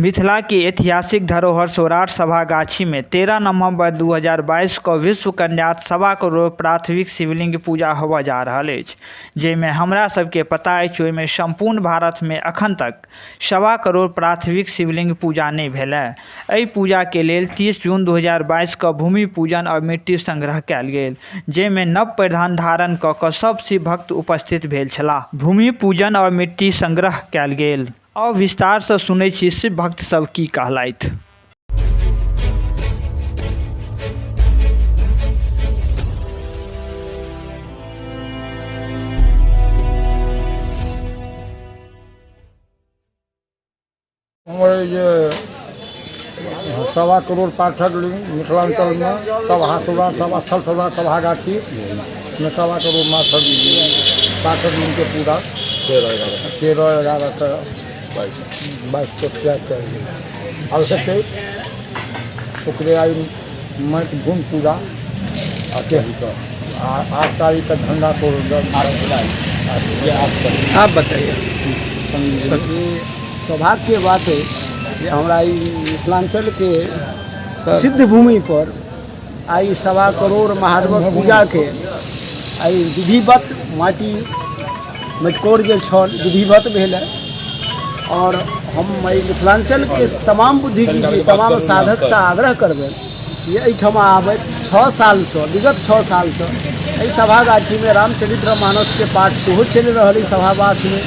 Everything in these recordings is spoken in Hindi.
मिथिला की ऐतिहासिक धरोहर सौराठ सभागाछी में 13 नवंबर 2022 को विश्व कन्या सवा करोड़ प्राथमिक शिवलिंग पूजा होबऽ जा रहल अछि, जाहिमे हमरा सबके पता अछि ओहिमे संपूर्ण भारत में अखन तक 1.25 करोड़ प्राथमिक शिवलिंग पूजा नहीं भेलै। एहि पूजा के लेल 30 जून 2022 को भूमि पूजन और मिट्टी संग्रह कयल गेल, जाहिमे नव परिधान धारण कऽ कऽ सब शिव भक्त उपस्थित भेल छलाह। भूमि पूजन और मिट्टी संग्रह कयल गेल। और विस्तार से सुनै छी शिव भक्त सब की कहलथि। हमारे ये 1.25 करोड़ पाठक मिथिलांचल में सभा सभा स्थल सभागाछी में 1.25 करोड़ पाठक के पूरा 13/11 22 को चाहिए आवश्यक है। ओकरे आई माटि भूमि पूजा 8 तारीख का झंडा को आप बताइए। सौभाग्य के बात है कि हमारा मिथिलांचल के सिद्ध भूमि पर आई 1.25 करोड़ महादेव पूजा के आई विधिवत मटकोर जे छल विधिवत भेल है। और हम मिथिलांचल के तमाम बुद्धिजीवी तमाम साधक से आग्रह करबे ये एहिठाम आबैत 6 साल से विगत 6 साल से एहि सभागाछी में रामचरित्र मानस के पाठ सेहो चलि रहल सभावास में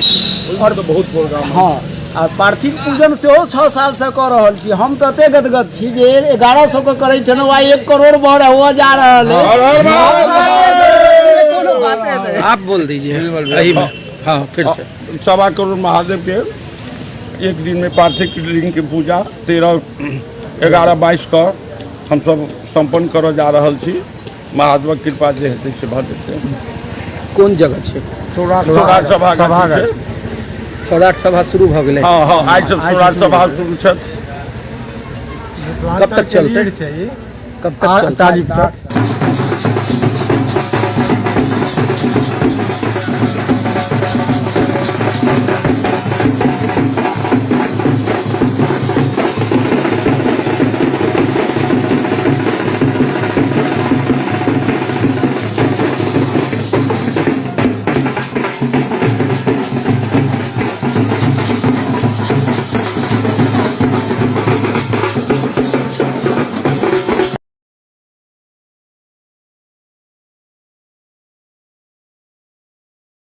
और तो बहुत प्रोग्राम हाँ और पार्थिव पूजन से 6 साल से कर रहल छी। हम तो एते गदगद छी जे 1100 के करे छन 1 करोड़ बढ़ हुआ जा रहल है। आप बोल दीजिए। हाँ फिर से 1.25 करोड़ महादेव के एक दिन में पार्थिव लिंग की पूजा 13/11/22 को हम सब संपन्न कर जा रहल छी। महादेव कृपा जे हेतै से भऽ जेतै। कौन जगह छे? सौराठ सभा सौराठ सभा शुरू भऽ गेलै। हाँ हाँ आज से सौराठ सभा शुरू छथि। कब तक चलते? कब तक तारीख तक?